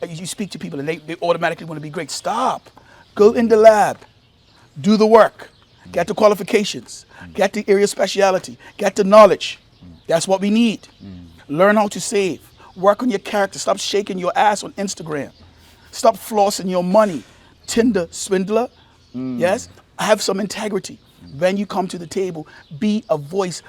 you speak to people and they automatically want to be great. Stop. Go in the lab. Do the work. Get the qualifications. Get the area of speciality. Get the knowledge. That's what we need. Learn how to save. Work on your character. Stop shaking your ass on Instagram. Stop flossing your money. Tinder swindler. Yes? Have some integrity. When you come to the table, be a voice,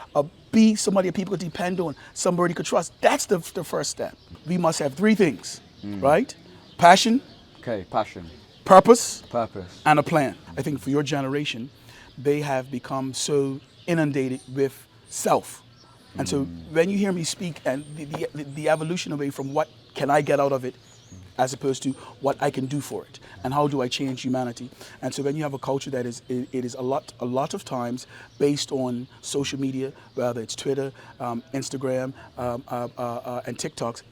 be somebody that people could depend on, somebody you could trust. That's the first step. We must have three things, right? Passion. Okay, passion. Purpose. Purpose. And a plan. I think for your generation, they have become so inundated with self. And so when you hear me speak and the evolution away from what can I get out of it, as opposed to what I can do for it and how do I change humanity. And so when you have a culture that is a lot of times based on social media, whether it's Twitter, Instagram, and TikToks,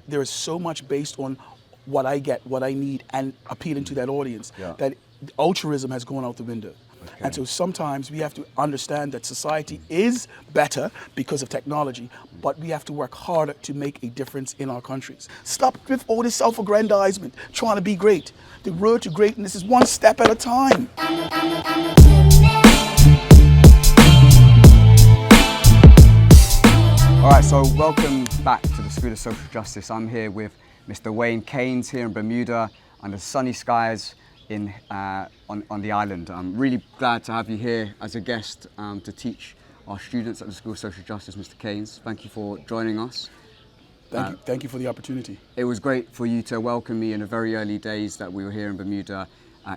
there is so much based on what I get, what I need, and appealing to that audience that altruism has gone out the window. Okay. And so sometimes we have to understand that society is better because of technology, but we have to work harder to make a difference in our countries. Stop with all this self-aggrandizement, trying to be great. The road to greatness is one step at a time. All right, so welcome back to the School of Social Justice. I'm here with Mr. Wayne Caines here in Bermuda under sunny skies on the island. I'm really glad to have you here as a guest to teach our students at the School of Social Justice, Mr. Caines. Thank you for joining us. Thank you for the opportunity. It was great for you to welcome me in the very early days that we were here in Bermuda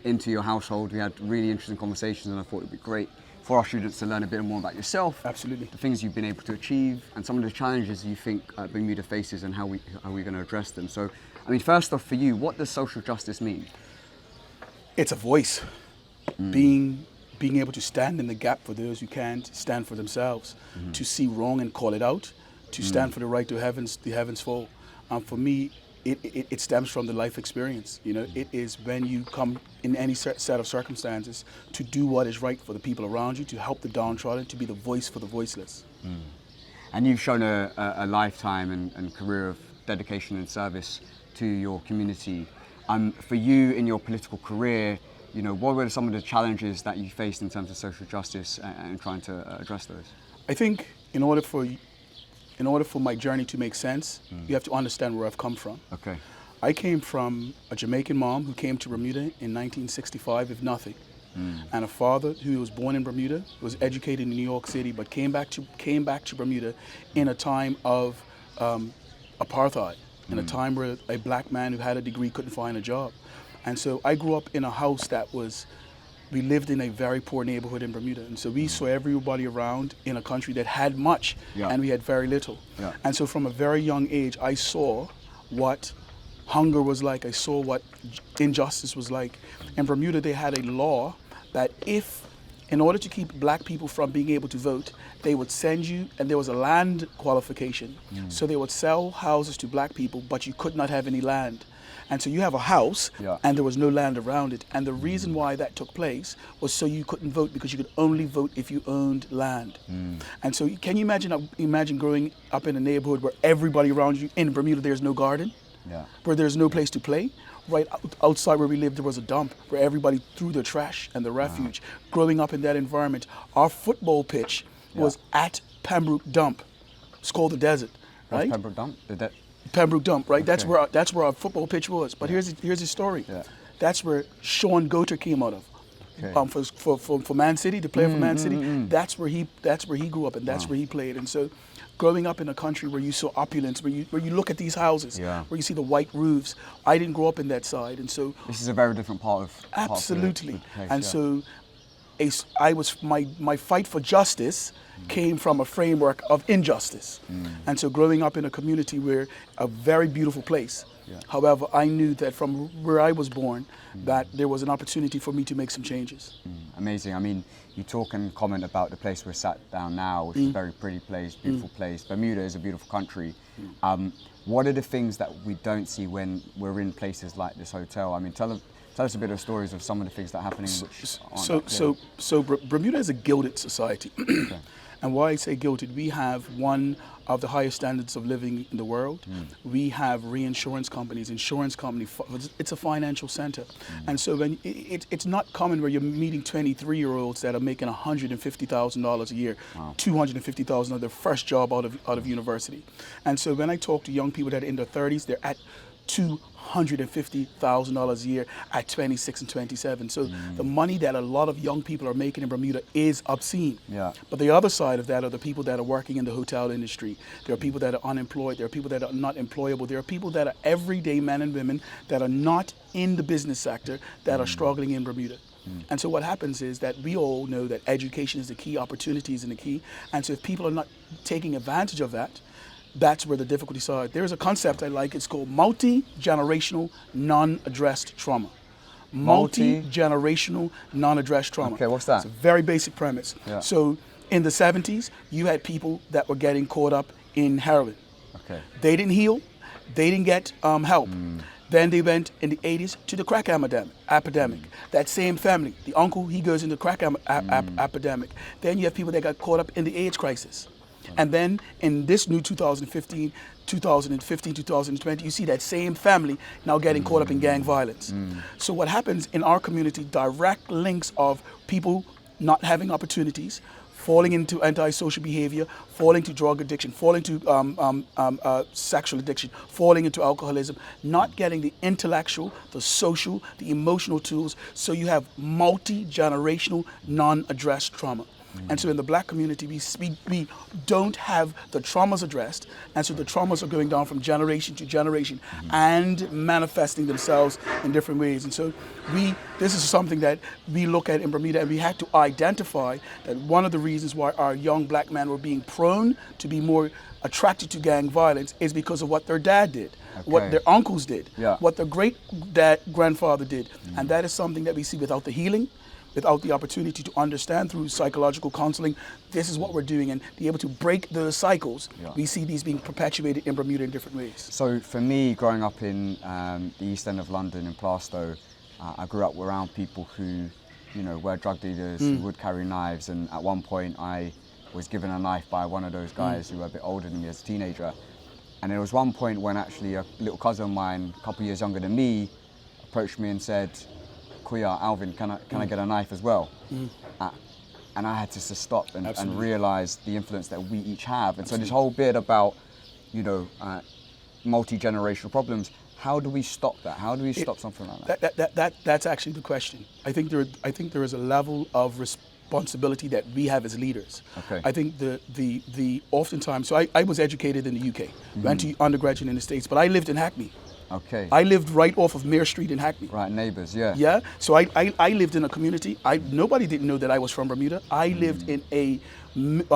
into your household. We had really interesting conversations and I thought it would be great for our students to learn a bit more about yourself. Absolutely. The things you've been able to achieve and some of the challenges you think Bermuda faces and how we're going to address them. So, I mean, first off for you, what does social justice mean? It's a voice, being able to stand in the gap for those who can't stand for themselves, to see wrong and call it out, to stand for the right to the heavens fall. For me, it stems from the life experience. You know, it is when you come in any set of circumstances to do what is right for the people around you, to help the downtrodden, to be the voice for the voiceless. And you've shown a lifetime and career of dedication and service to your community. For you in your political career, you know, what were some of the challenges that you faced in terms of social justice and trying to address those? I think in order for my journey to make sense, you have to understand where I've come from. Okay. I came from a Jamaican mom who came to Bermuda in 1965 with nothing, and a father who was born in Bermuda, was educated in New York City, but came back to Bermuda in a time of apartheid. In a time where a black man who had a degree couldn't find a job. And so I grew up in a house we lived in a very poor neighborhood in Bermuda. And so we saw everybody around in a country that had much and we had very little. Yeah. And so from a very young age, I saw what hunger was like. I saw what injustice was like. In Bermuda, they had a law that in order to keep black people from being able to vote, they would send you, and there was a land qualification. So they would sell houses to black people, but you could not have any land. And so you have a house, and there was no land around it. And the reason why that took place was so you couldn't vote, because you could only vote if you owned land. And so can you imagine growing up in a neighborhood where everybody around you, in Bermuda there's no garden, where there's no place to play? Right outside where we lived, there was a dump where everybody threw their trash and the refuge. Growing up in that environment, our football pitch was at Pembroke Dump. It's called the Desert, right? Pembroke Dump? Pembroke Dump, right? Okay. That's where our football pitch was. But here's the story. That's where Sean Goater came out of. Okay. For Man City, the player for Man City. That's where he grew up, and that's where he played. And so, growing up in a country where you saw opulence, where you look at these houses, where you see the white roofs, I didn't grow up in that side, and so this is a very different part of absolutely. The place, and so, my fight for justice came from a framework of injustice, and so growing up in a community where a very beautiful place. However, I knew that from where I was born, that there was an opportunity for me to make some changes. Amazing. I mean, you talk and comment about the place we're sat down now, which is a very pretty place, beautiful place. Bermuda is a beautiful country. What are the things that we don't see when we're in places like this hotel? I mean, tell Tell us a bit of stories of some of the things that are happening. Which Bermuda is a gilded society. Okay. And why I say gilded, we have one of the highest standards of living in the world. We have reinsurance companies, insurance company. It's a financial center. And so when it's not common where you're meeting 23-year-olds that are making $150,000 a year, wow. $250,000 their first job out of university. And so when I talk to young people that are in their 30s, they're at $250,000 a year at 26 and 27. So the money that a lot of young people are making in Bermuda is obscene. Yeah. But the other side of that are the people that are working in the hotel industry. There are people that are unemployed. There are people that are not employable. There are people that are everyday men and women that are not in the business sector that are struggling in Bermuda. And so what happens is that we all know that education is the key, opportunities is the key. And so if people are not taking advantage of that, that's where the difficulties are. There's a concept I like. It's called multi-generational non-addressed trauma. Multi-generational non-addressed trauma. Okay, what's that? It's a very basic premise. Yeah. So in the 70s, you had people that were getting caught up in heroin. Okay. They didn't heal. They didn't get help. Then they went in the 80s to the crack epidemic. That same family, the uncle, he goes into the crack epidemic. Then you have people that got caught up in the AIDS crisis. And then in this new 2015, 2020, you see that same family now getting caught up in gang violence. So what happens in our community, direct links of people not having opportunities, falling into antisocial behavior, falling to drug addiction, falling to sexual addiction, falling into alcoholism, not getting the intellectual, the social, the emotional tools. So you have multi-generational non-addressed trauma. And so in the black community, we don't have the traumas addressed. And so the traumas are going down from generation to generation and manifesting themselves in different ways. And so this is something that we look at in Bermuda, and we had to identify that one of the reasons why our young black men were being prone to be more attracted to gang violence is because of what their dad did, what their uncles did, what their grandfather did. And that is something that we see without the healing, without the opportunity to understand through psychological counseling. This is what we're doing, and be able to break the cycles. We see these being perpetuated in Bermuda in different ways. So for me, growing up in the East End of London in Plaistow, I grew up around people who, were drug dealers, who would carry knives, and at one point I was given a knife by one of those guys who were a bit older than me as a teenager. And there was one point when actually a little cousin of mine, a couple of years younger than me, approached me and said, Kuya, Alvin, can I get a knife as well? And I had to just stop and realize the influence that we each have. And so this whole bit about, multi-generational problems, how do we stop that? How do we stop something like that? That's actually the question. I think there is a level of responsibility that we have as leaders. Okay. I think the oftentimes, so I was educated in the UK, went to undergraduate in the States, but I lived in Hackney. Okay. I lived right off of Mare Street in Hackney. Right, neighbours, yeah. Yeah, so I lived in a community. Nobody didn't know that I was from Bermuda. I lived in a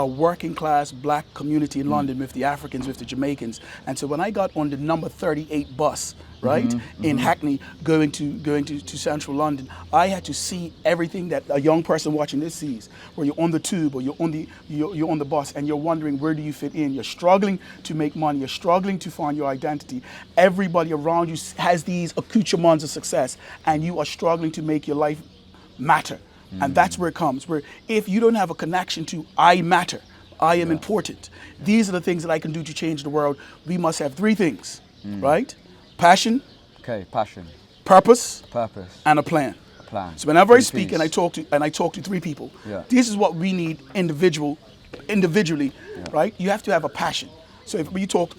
working class black community in London with the Africans, with the Jamaicans. And so when I got on the number 38 bus, right, in Hackney, going to central London, I had to see everything that a young person watching this sees, where you're on the tube or you're on the bus and you're wondering, where do you fit in? You're struggling to make money. You're struggling to find your identity. Everybody around you has these accoutrements of success, and you are struggling to make your life matter. And that's where it comes, where if you don't have a connection to I matter, I am important, these are the things that I can do to change the world. We must have three things, right? Passion. Okay, passion. Purpose. Purpose. And a plan. A plan. So whenever I speak and I talk to three people, this is what we need individually, right? You have to have a passion. So if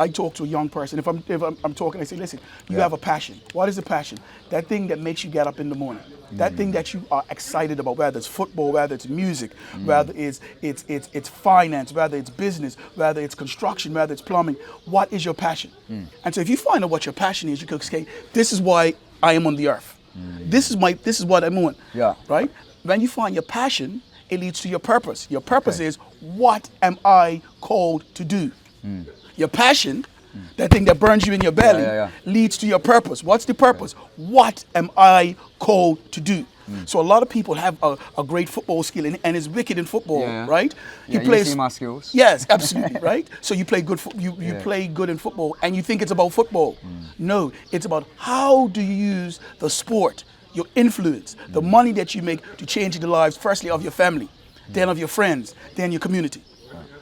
I talk to a young person. If I'm talking, I say, listen, you have a passion. What is a passion? That thing that makes you get up in the morning. That thing that you are excited about, whether it's football, whether it's music, whether it's finance, whether it's business, whether it's construction, whether it's plumbing. What is your passion? And so if you find out what your passion is, you can say, this is why I am on the earth. This is what I'm on. Yeah. Right? When you find your passion, it leads to your purpose. Your purpose is, what am I called to do? Your passion, that thing that burns you in your belly, leads to your purpose. What's the purpose? What am I called to do? So a lot of people have a great football skill and is wicked in football, right? He plays. You see my skills. Yes, absolutely, right? So you play good. You play good in football, and you think it's about football. No, it's about how do you use the sport your influence, the money that you make to change the lives, firstly of your family, then of your friends, then your community.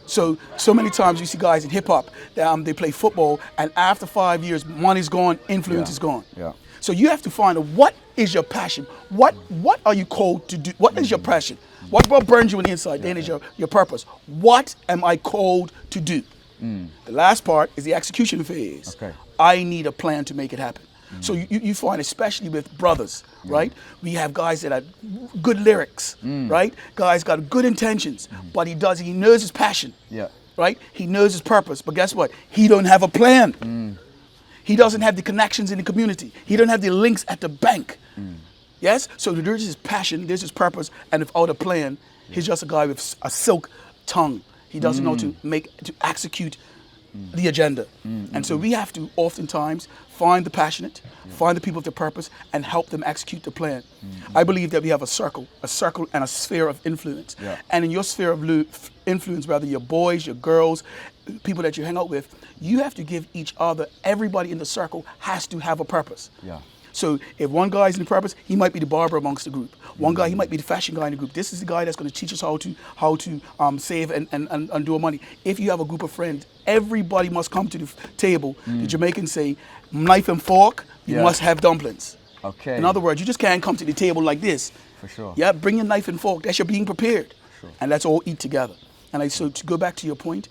So many times you see guys in hip hop, they play football, and after 5 years, money's gone, influence is gone. Yeah. So you have to find out what is your passion, what are you called to do, what is your passion, what burns you on the inside, then is your purpose. What am I called to do? The last part is the execution phase. Okay. I need a plan to make it happen. So you find, especially with brothers, right? We have guys that have good lyrics, right? Guys got good intentions, but he knows his passion, right? He knows his purpose, but guess what? He don't have a plan. He doesn't have the connections in the community. He don't have the links at the bank. Yes? So there's his passion, there's his purpose, and without a plan, he's just a guy with a silk tongue. He doesn't know to execute the agenda. And so we have to oftentimes find the passionate, find the people with the purpose, and help them execute the plan. I believe that we have a circle and a sphere of influence. And in your sphere of influence, whether your boys, your girls, people that you hang out with, you have to give each other, everybody in the circle has to have a purpose. So if one guy's in the purpose, he might be the barber amongst the group. One guy, he might be the fashion guy in the group. This is the guy that's going to teach us how to save and do our money. If you have a group of friends, everybody must come to the table. The Jamaicans say, knife and fork, you must have dumplings. Okay. In other words, you just can't come to the table like this. For sure. Yeah, bring your knife and fork. That's your being prepared. Sure. And let's all eat together. And so to go back to your point,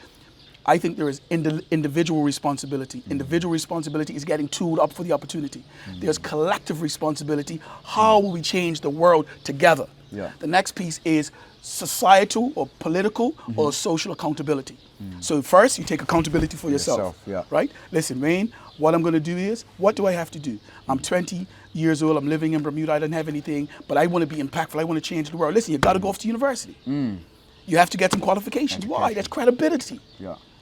I think there is individual responsibility. Individual responsibility is getting tooled up for the opportunity. There's collective responsibility. How will we change the world together? The next piece is societal or political or social accountability. So first, you take accountability for yourself. Right? Listen, Wayne, what I'm going to do is, what do I have to do? I'm 20 years old. I'm living in Bermuda. I don't have anything, but I want to be impactful. I want to change the world. Listen, you got to go off to university. You have to get some qualifications. Why? That's credibility.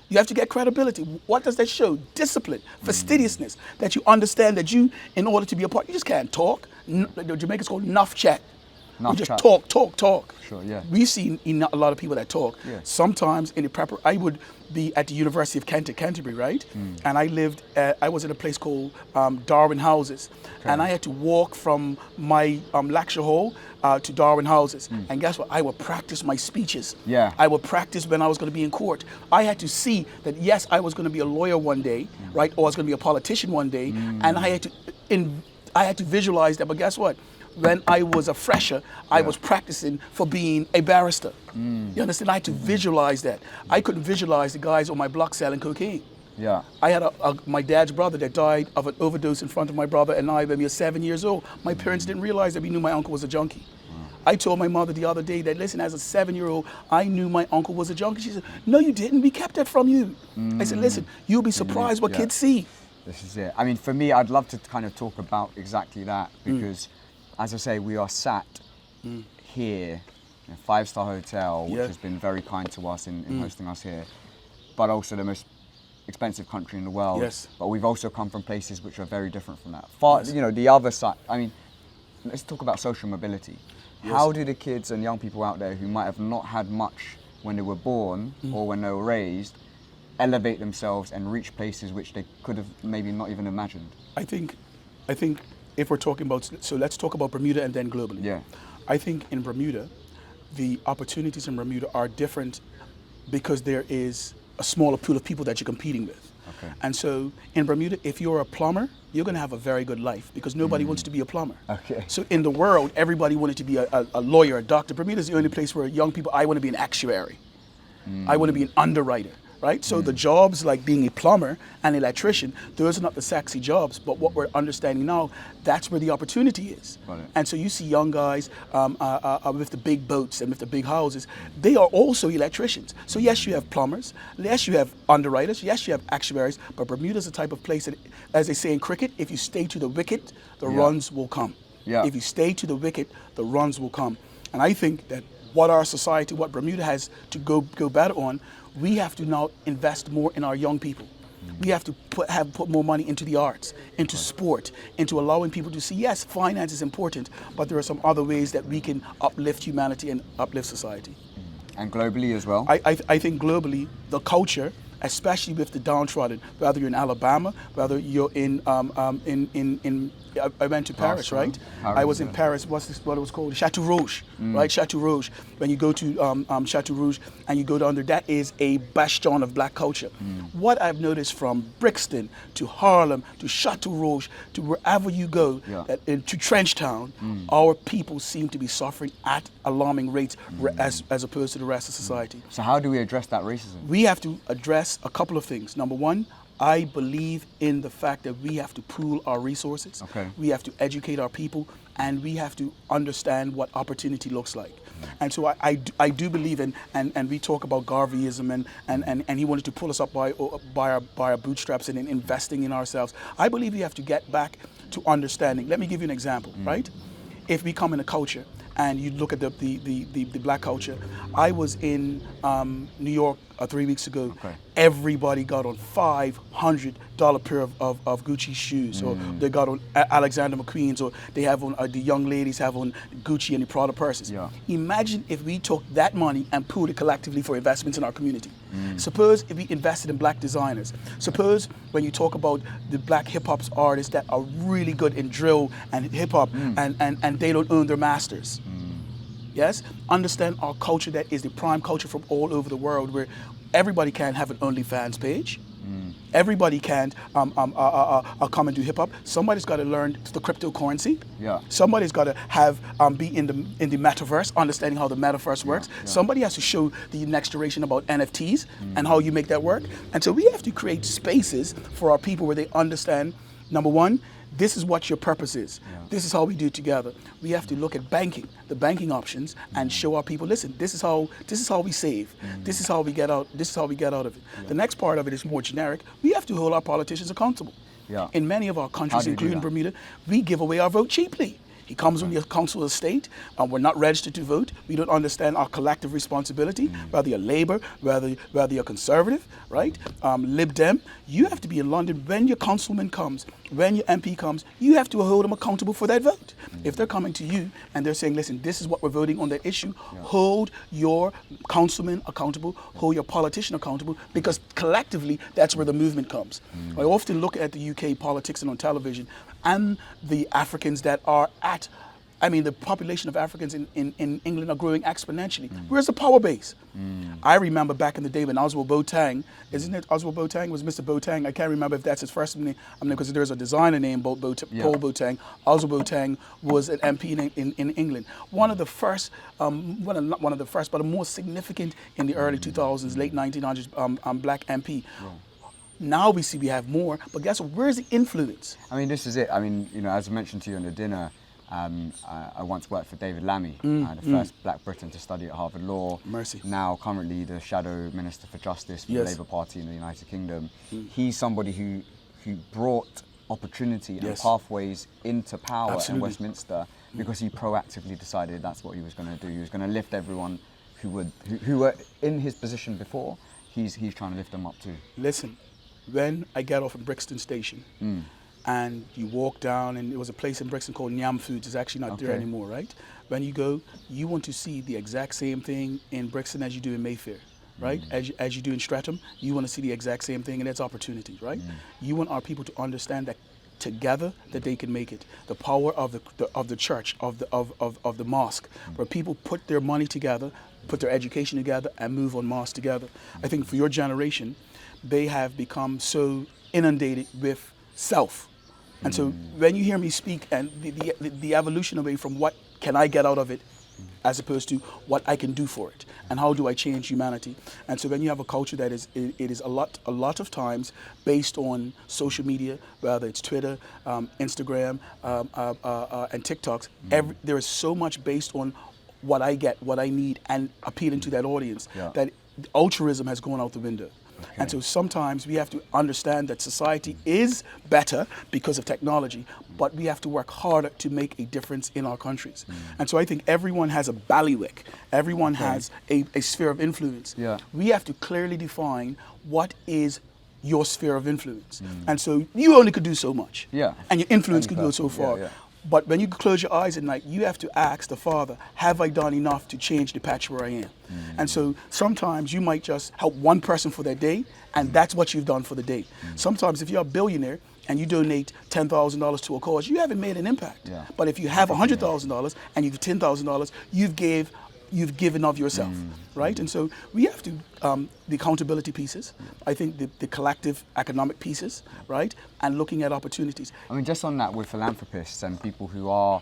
You have to get credibility. What does that show? Discipline, fastidiousness, that you understand that you, in order to be a part, you just can't talk. The Jamaicans call enough chat. We just talk. Sure, yeah. We've seen a lot of people that talk. Sometimes in the prep, I would be at the University of Canterbury, right? And I was in a place called Darwin Houses. And I had to walk from my lecture hall to Darwin Houses. And guess what? I would practice my speeches. I would practice when I was going to be in court. I had to see that, yes, I was going to be a lawyer one day, right? Or I was going to be a politician one day. And I had to visualize that. But guess what? When I was a fresher, I was practicing for being a barrister. You understand? I had to visualize that. I couldn't visualize the guys on my block selling cocaine. I had my dad's brother that died of an overdose in front of my brother and I when we were 7 years old. My parents didn't realize that we knew my uncle was a junkie. I told my mother the other day that, listen, as a 7-year-old, I knew my uncle was a junkie. She said, no, you didn't. We kept that from you. I said, listen, you'll be surprised what kids see. This is it. I mean, for me, I'd love to kind of talk about exactly that because, as I say, we are sat here in a 5-star hotel, which has been very kind to us in hosting us here, but also the most expensive country in the world. But we've also come from places which are very different from that. You know, the other side, I mean, let's talk about social mobility. How do the kids and young people out there who might have not had much when they were born or when they were raised elevate themselves and reach places which they could have maybe not even imagined? I think if we're talking about, so let's talk about Bermuda and then globally. I think in Bermuda, the opportunities in Bermuda are different because there is a smaller pool of people that you're competing with. And so in Bermuda, if you're a plumber, you're going to have a very good life because nobody wants to be a plumber. So in the world, everybody wanted to be a lawyer, a doctor. Bermuda is the only place where young people, I want to be an actuary. I want to be an underwriter. Right? So the jobs like being a plumber and electrician, those are not the sexy jobs, but what we're understanding now, that's where the opportunity is. And so you see young guys with the big boats and with the big houses, they are also electricians. So yes, you have plumbers, yes, you have underwriters, yes, you have actuaries, but Bermuda's the type of place that, as they say in cricket, if you stay to the wicket, the runs will come. If you stay to the wicket, the runs will come. And I think that what our society, what Bermuda has to go better on, we have to now invest more in our young people. We have to put more money into the arts, into sport, into allowing people to see, yes, finance is important, but there are some other ways that we can uplift humanity and uplift society. And globally as well? I think globally, the culture especially with the downtrodden, whether you're in Alabama, whether you're in I went to Paris, right? I was in Paris. What it was called? Chateau Rouge, right? Chateau Rouge. When you go to Chateau Rouge and you go down there, that is a bastion of black culture. What I've noticed from Brixton to Harlem to Chateau Rouge to wherever you go, to Trenchtown, our people seem to be suffering at alarming rates as opposed to the rest of society. So how do we address that racism? We have to address a couple of things. Number one, I believe in the fact that we have to pool our resources. Okay. We have to educate our people, and we have to understand what opportunity looks like. And so I do believe in, and we talk about Garveyism, and he wanted to pull us up by our bootstraps and in investing in ourselves. I believe we have to get back to understanding. Let me give you an example, right? If we come in a culture, and you look at the black culture. I was in New York 3 weeks ago. Okay. Everybody got on $500 pair of Gucci shoes, or they got on Alexander McQueen's, or they have on the young ladies have on Gucci and the Prada purses. Yeah. Imagine if we took that money and pooled it collectively for investments in our community. Suppose if we invested in black designers. Suppose when you talk about the black hip hop artists that are really good in drill and hip hop, and they don't earn their masters. Yes, understand our culture that is the prime culture from all over the world, where everybody can have an OnlyFans page. Everybody can come and do hip hop. Somebody's got to learn the cryptocurrency. Yeah. Somebody's got to have be in the metaverse, understanding how the metaverse works. Yeah. Somebody has to show the next generation about NFTs and how you make that work. And so we have to create spaces for our people where they understand. Number one, this is what your purpose is. Yeah. This is how we do it together. We have to look at banking, the banking options, and show our people, listen, this is how we save. This is how we get out. This is how we get out of it. The next part of it is more generic. We have to hold our politicians accountable. Yeah. In many of our countries, do you including do that? Bermuda, we give away our vote cheaply. He comes on the council of state, we're not registered to vote. We don't understand our collective responsibility, whether you're Labour, whether you're Conservative, right? Lib Dem, you have to be in London when your councilman comes, when your MP comes, you have to hold them accountable for that vote. If they're coming to you and they're saying, listen, this is what we're voting on that issue, hold your councilman accountable, hold your politician accountable, because collectively, that's where the movement comes. I often look at the UK politics and on television, and the Africans that are the population of Africans in England are growing exponentially. Where's the power base? I remember back in the day when Oswald Boateng, isn't it Oswald Boateng? Was Mr. Boateng? I can't remember if that's his first name. Because there's a designer named Paul Boateng. Oswald Boateng was an MP in England. One of the first, not one of the first, but a more significant in the early 2000s, late 1900s, black MP. Yeah. Now we see we have more, but guess what? Where's the influence? This is it. As I mentioned to you in the dinner, I once worked for David Lammy, the first black Briton to study at Harvard Law. Mercy. Now currently the Shadow Minister for Justice for the Labour Party in the United Kingdom. He's somebody who brought opportunity and pathways into power in Westminster because he proactively decided that's what he was going to do. He was going to lift everyone who were in his position before. He's trying to lift them up too. Listen. When I get off at Brixton Station and you walk down, and there was a place in Brixton called Nyam Foods, it's actually not there anymore, right? When you go, you want to see the exact same thing in Brixton as you do in Mayfair, right? As you do in Streatham, you want to see the exact same thing, and that's opportunity, right? You want our people to understand that together that they can make it. The power of the church, of the mosque, where people put their money together, put their education together, and move on mosque together. I think for your generation, they have become so inundated with self. And so when you hear me speak and the evolution away from what can I get out of it as opposed to what I can do for it and how do I change humanity. And so when you have a culture that is a lot of times based on social media, whether it's Twitter, Instagram, and TikToks, there is so much based on what I get, what I need, and appealing to that audience that altruism has gone out the window. Okay. And so sometimes we have to understand that society is better because of technology, but we have to work harder to make a difference in our countries. And so I think everyone has a bailiwick. Everyone has a sphere of influence. Yeah. We have to clearly define what is your sphere of influence. And so you only could do so much. Yeah. And your influence could go so far. But when you close your eyes at night, you have to ask the Father, have I done enough to change the patch where I am? And so sometimes you might just help one person for their day, and that's what you've done for the day. Sometimes if you're a billionaire and you donate $10,000 to a cause, you haven't made an impact. Yeah. But if you have $100,000 and you give $10,000, you've given of yourself, right? And so we have to, the accountability pieces, I think the collective economic pieces, right? And looking at opportunities. I mean, just on that, with philanthropists and people who are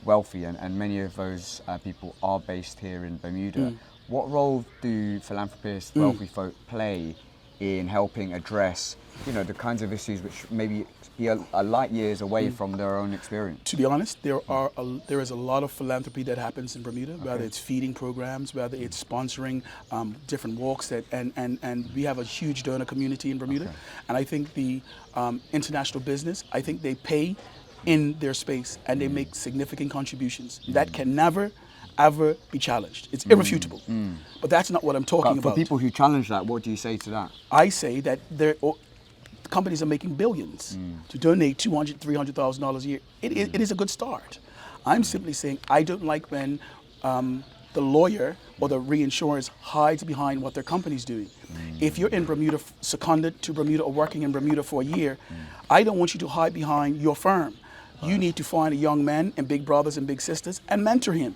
wealthy, and many of those people are based here in Bermuda, what role do philanthropists, wealthy folk play in helping address, the kinds of issues which maybe be a light years away from their own experience? To be honest, there is a lot of philanthropy that happens in Bermuda, whether it's feeding programs, whether it's sponsoring different walks, and we have a huge donor community in Bermuda. And I think the international business, I think they pay in their space and they make significant contributions that can never ever be challenged. It's irrefutable. But that's not what I'm talking about. For people who challenge that, what do you say to that? I say that companies are making billions to donate $200,000, $300,000 a year. It is a good start. I'm simply saying I don't like when the lawyer or the reinsurance hides behind what their company's doing. If you're in Bermuda, seconded to Bermuda or working in Bermuda for a year, I don't want you to hide behind your firm. You need to find a young man and big brothers and big sisters and mentor him.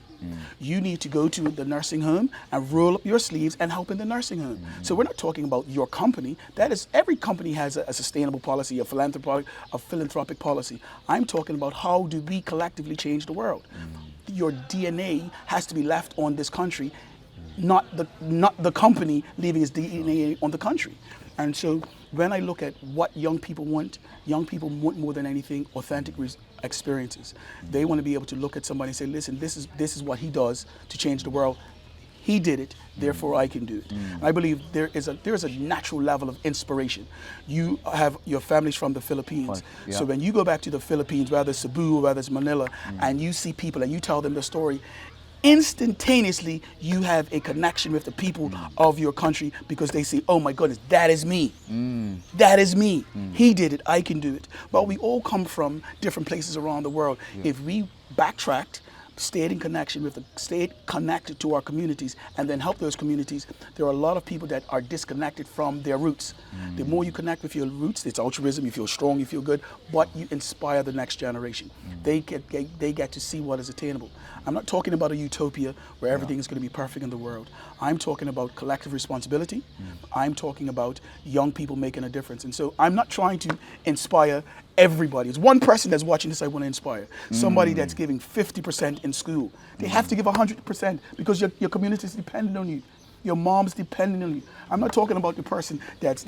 You need to go to the nursing home and roll up your sleeves and help in the nursing home. So we're not talking about your company. That is, every company has a sustainable policy, a philanthropic policy. I'm talking about how do we collectively change the world. Your DNA has to be left on this country, not the company leaving its DNA on the country. And so when I look at what young people want more than anything authentic experiences. They want to be able to look at somebody and say, listen, this is what he does to change the world. He did it, therefore I can do it. I believe there is a natural level of inspiration. You have your families from the Philippines. So when you go back to the Philippines, whether it's Cebu or whether it's Manila, and you see people and you tell them the story, instantaneously you have a connection with the people of your country because they say, oh my goodness, that is me. That is me. He did it, I can do it. But we all come from different places around the world. If we backtracked, stayed in connection stayed connected to our communities and then help those communities, there are a lot of people that are disconnected from their roots. The more you connect with your roots, it's altruism, you feel strong, you feel good, but you inspire the next generation. They get to see what is attainable. I'm not talking about a utopia where everything is going to be perfect in the world. I'm talking about collective responsibility. I'm talking about young people making a difference. And so I'm not trying to inspire everybody. It's one person that's watching this I want to inspire. Somebody that's giving 50% in school. They have to give 100% because your community is dependent on you. Your mom's dependent on you. I'm not talking about the person that's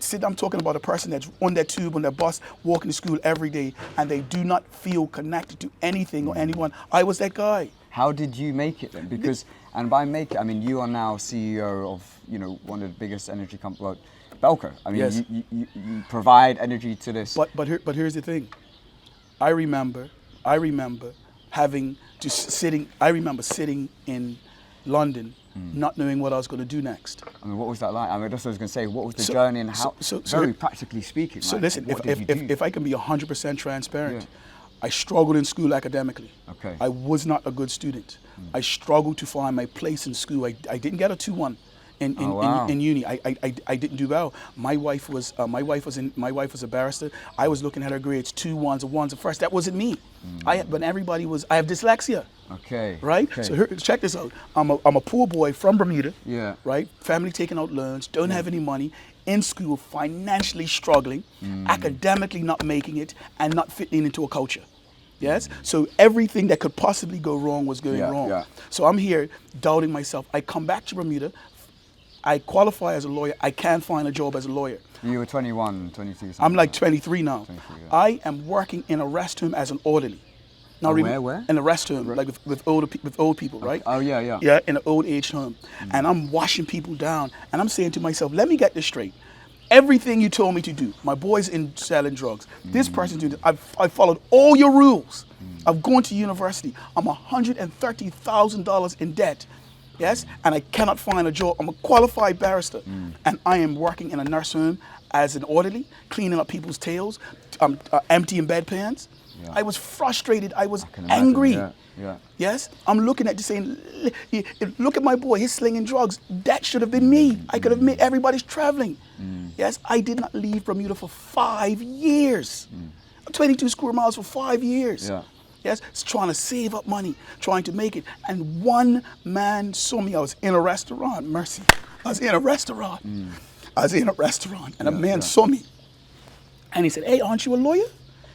sitting. I'm talking about a person that's on that tube, on that bus, walking to school every day, and they do not feel connected to anything or anyone. I was that guy. How did you make it then? Because, and by make it, I mean you are now CEO of one of the biggest energy companies, well, BELCO. I mean, yes. you provide energy to this. But here's the thing. I remember having to sitting. I remember sitting in London, not knowing what I was going to do next. I mean, what was that like? I mean, that's what I was going to say. What was the journey and how? Very practically speaking. So like, listen, what did you do? if I can be 100% transparent, I struggled in school academically. Okay. I was not a good student. I struggled to find my place in school. I didn't get a 2-1 in uni. I didn't do well. My wife was a barrister. I was looking at her grades, 2 1s, a 1s, a first. That wasn't me. I have dyslexia. Okay. Right. Okay. So here, check this out. I'm a poor boy from Bermuda. Yeah. Right. Family taking out loans. Don't have any money. In school, financially struggling, academically not making it, and not fitting into a culture. Yes? So everything that could possibly go wrong was going wrong. Yeah. So I'm here doubting myself. I come back to Bermuda. I qualify as a lawyer. I can't find a job as a lawyer. You were 21, 22. Something I'm like 23 now. 23, yeah. I am working in a rest home as an orderly. Now, where? In a rest home, like with old people, right? Oh, yeah. Yeah, in an old age home. And I'm washing people down. And I'm saying to myself, let me get this straight. Everything you told me to do, my boy's in selling drugs. This person's doing this. I followed all your rules. I've gone to university. I'm $130,000 in debt. Yes, and I cannot find a job. I'm a qualified barrister, and I am working in a nurse home as an orderly, cleaning up people's tails, emptying bedpans. Yeah. I was frustrated. I was can imagine, angry. yeah, yeah. Yes, I'm looking at this saying, look at my boy, he's slinging drugs. That should have been me. I could have made, everybody's traveling. Yes, I did not leave Bermuda for 5 years. 22 square miles for 5 years. Yeah. Yes, it's trying to save up money, trying to make it. And one man saw me. I was in a restaurant, mercy. I was in a restaurant. And a man saw me. And he said, hey, aren't you a lawyer?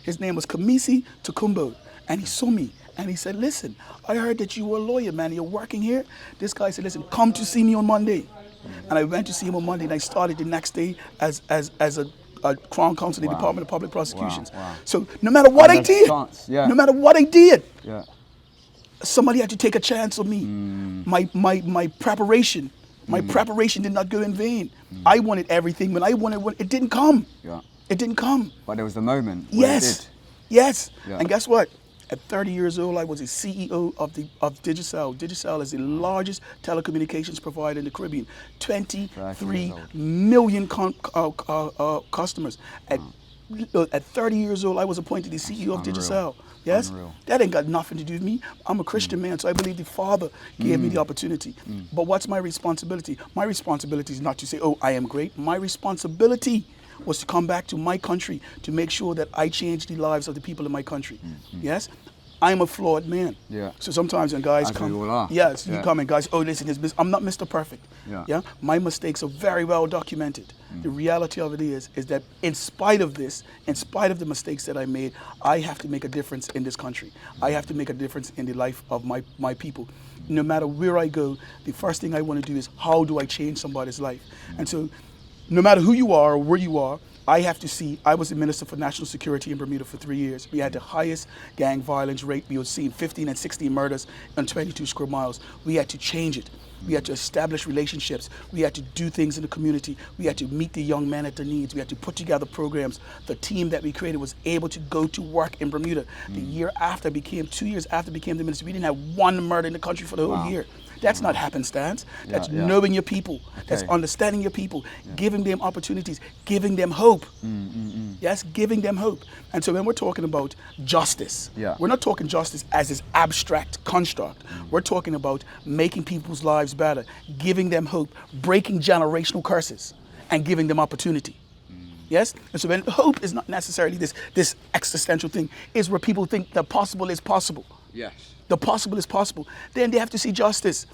His name was Kamisi Tukumbo. And he saw me. And he said, listen, I heard that you were a lawyer, man. You're working here. This guy said, listen, come to see me on Monday. And I went to see him on Monday, and I started the next day as a Crown Counsel in the Department of Public Prosecutions. Wow. So no matter what I did, no matter what I did, somebody had to take a chance on me. My preparation did not go in vain. I wanted everything. When I wanted, it didn't come. It didn't come. But there was the moment where it did. Yes. Yeah. And guess what? At 30 years old, I was the CEO of Digicel. Digicel is the largest telecommunications provider in the Caribbean. 23 million customers. At 30 years old, I was appointed the CEO of Digicel. Yes? Unreal. That ain't got nothing to do with me. I'm a Christian man, so I believe the Father gave me the opportunity. But what's my responsibility? My responsibility is not to say, oh, I am great. My responsibility was to come back to my country to make sure that I change the lives of the people in my country. Yes? I'm a flawed man. Yeah. So sometimes when guys As come, we all are. yes, you come and guys, oh, listen, I'm not Mr. Perfect. Yeah. My mistakes are very well documented. The reality of it is that in spite of this, in spite of the mistakes that I made, I have to make a difference in this country. I have to make a difference in the life of my people. No matter where I go, the first thing I want to do is how do I change somebody's life? And so no matter who you are or where you are, I have to see, I was the Minister for National Security in Bermuda for 3 years. We had the highest gang violence rate. We were seeing 15 and 16 murders on 22 square miles. We had to change it. We had to establish relationships. We had to do things in the community. We had to meet the young men at their needs. We had to put together programs. The team that we created was able to go to work in Bermuda. The year after 2 years after I became the minister, we didn't have one murder in the country for the whole year. That's not happenstance. That's knowing your people. That's understanding your people, giving them opportunities, giving them hope. Yes, giving them hope. And so when we're talking about justice, we're not talking justice as this abstract construct. We're talking about making people's lives better, giving them hope, breaking generational curses, and giving them opportunity. Yes? And so when hope is not necessarily this existential thing, is where people think the possible is possible. Yes. The possible is possible. Then they have to see justice.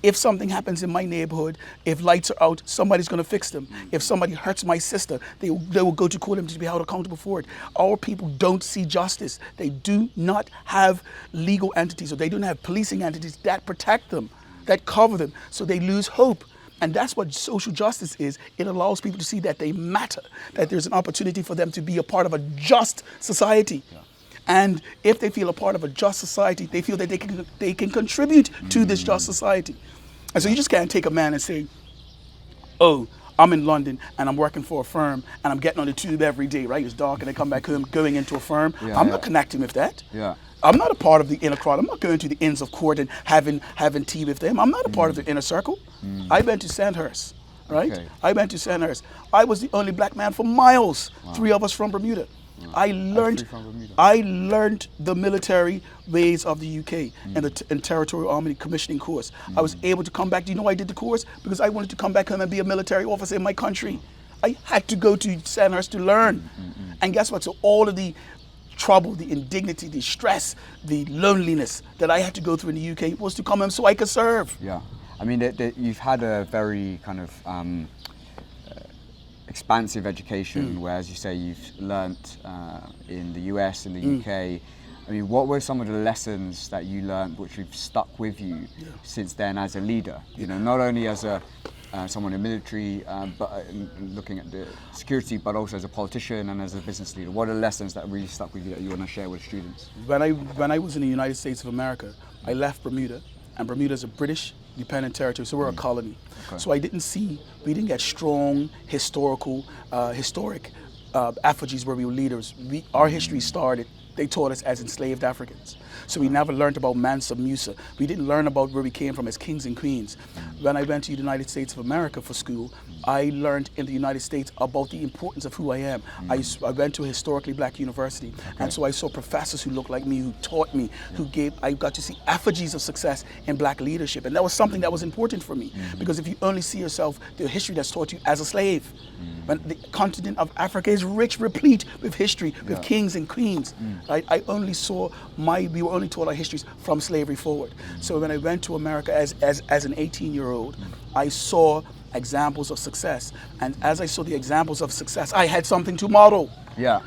If something happens in my neighborhood, if lights are out, somebody's going to fix them. If somebody hurts my sister, they will go to court and to be held accountable for it. Our people don't see justice. They do not have legal entities, or they don't have policing entities that protect them, that cover them, so they lose hope. And that's what social justice is. It allows people to see that they matter, that there's an opportunity for them to be a part of a just society. And if they feel a part of a just society, they feel that they can contribute to this just society. And so you just can't take a man and say, oh, I'm in London and I'm working for a firm and I'm getting on the tube every day, right? It's dark and I come back home going into a firm. I'm not connecting with that. I'm not a part of the inner crowd. I'm not going to the inns of court and having tea with them. I'm not a part of the inner circle. I went to Sandhurst, right? I went to Sandhurst. I was the only black man for miles, 3 of us from Bermuda. I learned the military ways of the UK and Territorial Army commissioning course. I was able to come back. Do you know why I did the course? Because I wanted to come back home and be a military officer in my country. I had to go to Sandhurst to learn. And guess what? So all of the trouble, the indignity, the stress, the loneliness that I had to go through in the UK was to come home so I could serve. Yeah. I mean, you've had a very kind of expansive education where, as you say, you've learnt in the US, in the UK. I mean, what were some of the lessons that you learnt which have stuck with you since then as a leader? You know, not only as a someone in the military, but looking at the security, but also as a politician and as a business leader. What are the lessons that really stuck with you that you want to share with students? When I was in the United States of America, I left Bermuda, and Bermuda is a British dependent territory, so we're a colony. So we didn't get strong historic effigies where we were leaders. Our history started they taught us as enslaved Africans. So we never learned about Mansa Musa. We didn't learn about where we came from as kings and queens. When I went to the United States of America for school, I learned in the United States about the importance of who I am. I went to a historically black university, and so I saw professors who looked like me, who taught me, I got to see effigies of success in black leadership. And that was something that was important for me, because if you only see yourself, the history that's taught you as a slave, when the continent of Africa is rich, replete with history, with kings and queens. Right? We were only taught our histories from slavery forward. So when I went to America as an 18-year-old, I saw examples of success. And as I saw the examples of success, I had something to model. Yeah.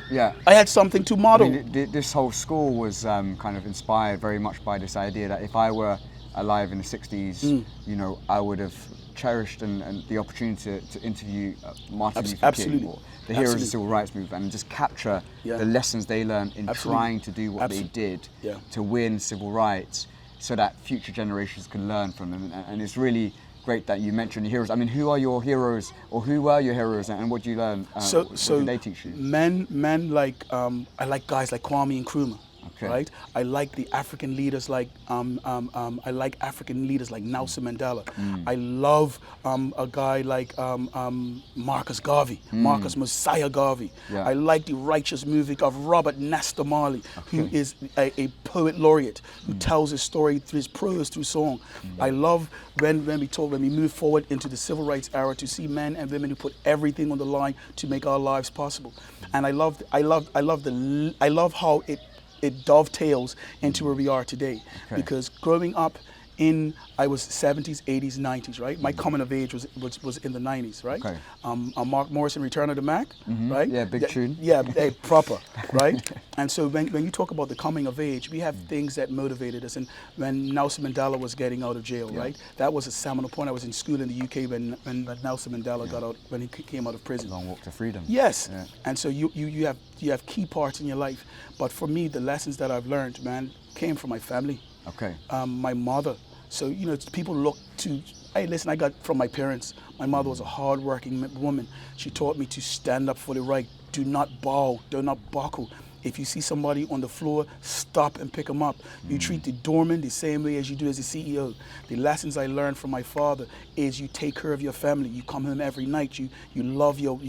I had something to model. I mean, this whole school was kind of inspired very much by this idea that if I were alive in the 60s, you know, I would have cherished and the opportunity to interview Martin Luther King, or the heroes of the civil rights movement, and just capture the lessons they learned in trying to do what they did to win civil rights, so that future generations can learn from them. And it's really great that you mentioned your heroes. I mean, who are your heroes, or who were your heroes, and what did you learn? So what did they teach you? Men like I like guys like Kwame Nkrumah. Right, I like the African leaders like I like African leaders like Nelson Mandela. I love a guy like Marcus Garvey, Marcus Messiah Garvey. I like the righteous music of Robert Nesta Marley, who is a poet laureate who tells his story through his prose, through song. I love when we move forward into the civil rights era, to see men and women who put everything on the line to make our lives possible. And I love how it dovetails into where we are today. Because growing up I was 70s, 80s, 90s, right? My coming of age was in the 90s, right? Mark Morrison, Return of the Mac, right? Yeah, big tune. Yeah, proper, right? And so when you talk about the coming of age, we have things that motivated us. And when Nelson Mandela was getting out of jail, right? That was a seminal point. I was in school in the UK when Nelson Mandela got out, when he came out of prison. Long walk to freedom. Yes, and so you have key parts in your life. But for me, the lessons that I've learned, man, came from my family. My mother. So, you know, people look to, hey, listen, I got from my parents. My mother was a hard-working woman. She taught me to stand up for the right. Do not bow, do not buckle. If you see somebody on the floor, stop and pick them up. You treat the doorman the same way as you do as the CEO. The lessons I learned from my father is you take care of your family. You come home every night. You love your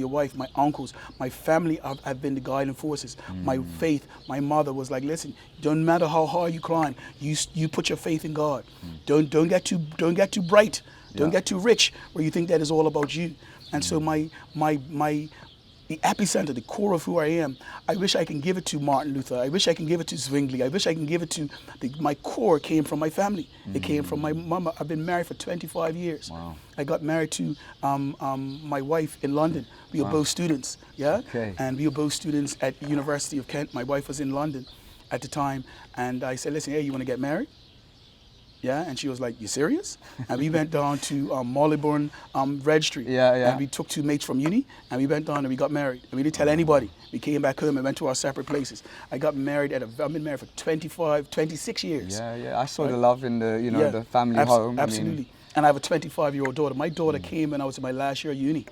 wife. My uncles, my family have been the guiding forces. My faith, my mother was like, listen, don't matter how hard you climb, you put your faith in God. Don't get too bright. Don't get too rich where you think that is all about you. And so the epicenter, the core of who I am, I wish I can give it to Martin Luther. I wish I can give it to Zwingli. I wish I can give it to, my core came from my family. It came from my mama. I've been married for 25 years. Wow. I got married to my wife in London. We were both students, and we were both students at the University of Kent. My wife was in London at the time, and I said, listen, hey, you want to get married? Yeah, and she was like, you serious? And we went down to Marylebone Registry. And we took two mates from uni, and we went down and we got married. And we didn't tell anybody. We came back home and went to our separate places. I got married I've been married for 26 years. I saw the love in the, the family home. Absolutely. And I have a 25-year-old daughter. My daughter came when I was in my last year of uni.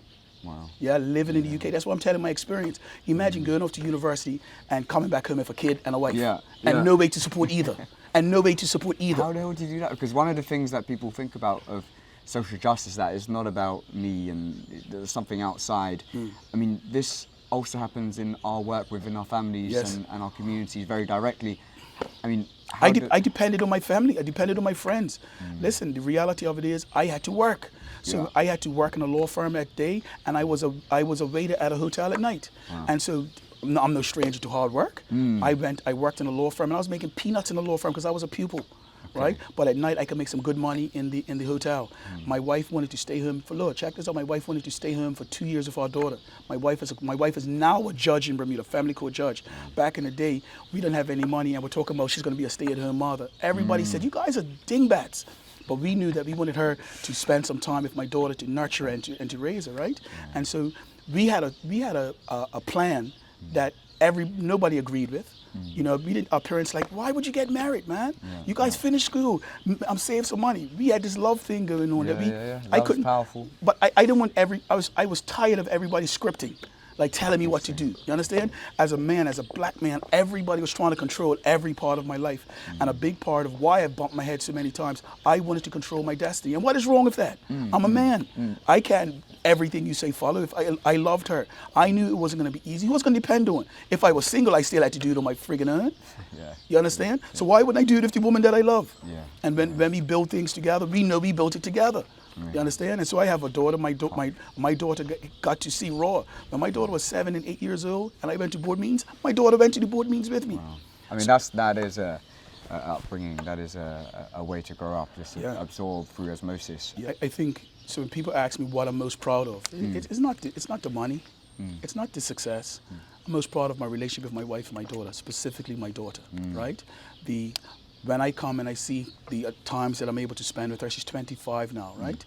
Wow. Yeah, living in the UK. That's what I'm telling my experience. Imagine going off to university and coming back home with a kid and a wife. And no way to support either. How the hell did you do that? Because one of the things that people think about of social justice, that is not about me and there's something outside. I mean, this also happens in our work within our families and our communities very directly. I mean, I depended on my family. I depended on my friends. Listen, the reality of it is I had to work. So I had to work in a law firm at day, and I was a waiter at a hotel at night. And so I'm no stranger to hard work. I worked in a law firm, and I was making peanuts in the law firm because I was a pupil, right? But at night I could make some good money in the hotel. My wife wanted to stay home for, look, check this out. My wife wanted to stay home for 2 years with our daughter. My wife is now a judge in Bermuda, family court judge. Back in the day, we didn't have any money, and we're talking about she's going to be a stay-at-home mother. Everybody said, you guys are dingbats. But we knew that we wanted her to spend some time with my daughter, to nurture her and to raise her, right? And so we had a plan that nobody agreed with. You know, our parents like, why would you get married, man? You guys finished school. I'm saving some money. We had this love thing going on that I couldn't. Powerful. But I didn't want I was tired of everybody scripting. like telling me what to do. You understand? As a man, as a black man, everybody was trying to control every part of my life. And a big part of why I bumped my head so many times, I wanted to control my destiny. And what is wrong with that? I'm a man. I can't everything you say follow. If I loved her, I knew it wasn't going to be easy. Who was going to depend on? If I was single, I still had to do it on my friggin' own. You understand? So why wouldn't I do it if the woman that I love? And when we build things together, we know we built it together. You understand? And so I have a daughter. My daughter got to see Raw. When my daughter was 7 and 8 years old, and I went to board meetings, my daughter went to the board meetings with me. Wow. I mean, that is a upbringing. That is a way to grow up. Just absorb through osmosis. I think so. When people ask me what I'm most proud of, it's not the money, it's not the success. I'm most proud of my relationship with my wife and my daughter, specifically my daughter. Right? When I come and I see the times that I'm able to spend with her, she's 25 now, right?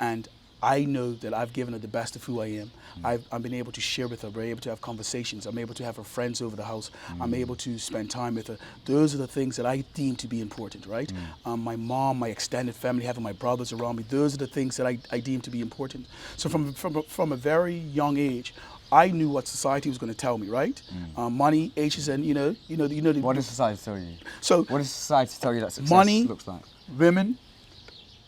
And I know that I've given her the best of who I am. I've been able to share with her. We're able to have conversations. I'm able to have her friends over the house. I'm able to spend time with her. Those are the things that I deem to be important, right? My mom, my extended family, having my brothers around me, those are the things that I deem to be important. So from a very young age, I knew what society was going to tell me, right? Money, H's, and you know. What does society tell you? So what does society tell you that success money, looks like? Women,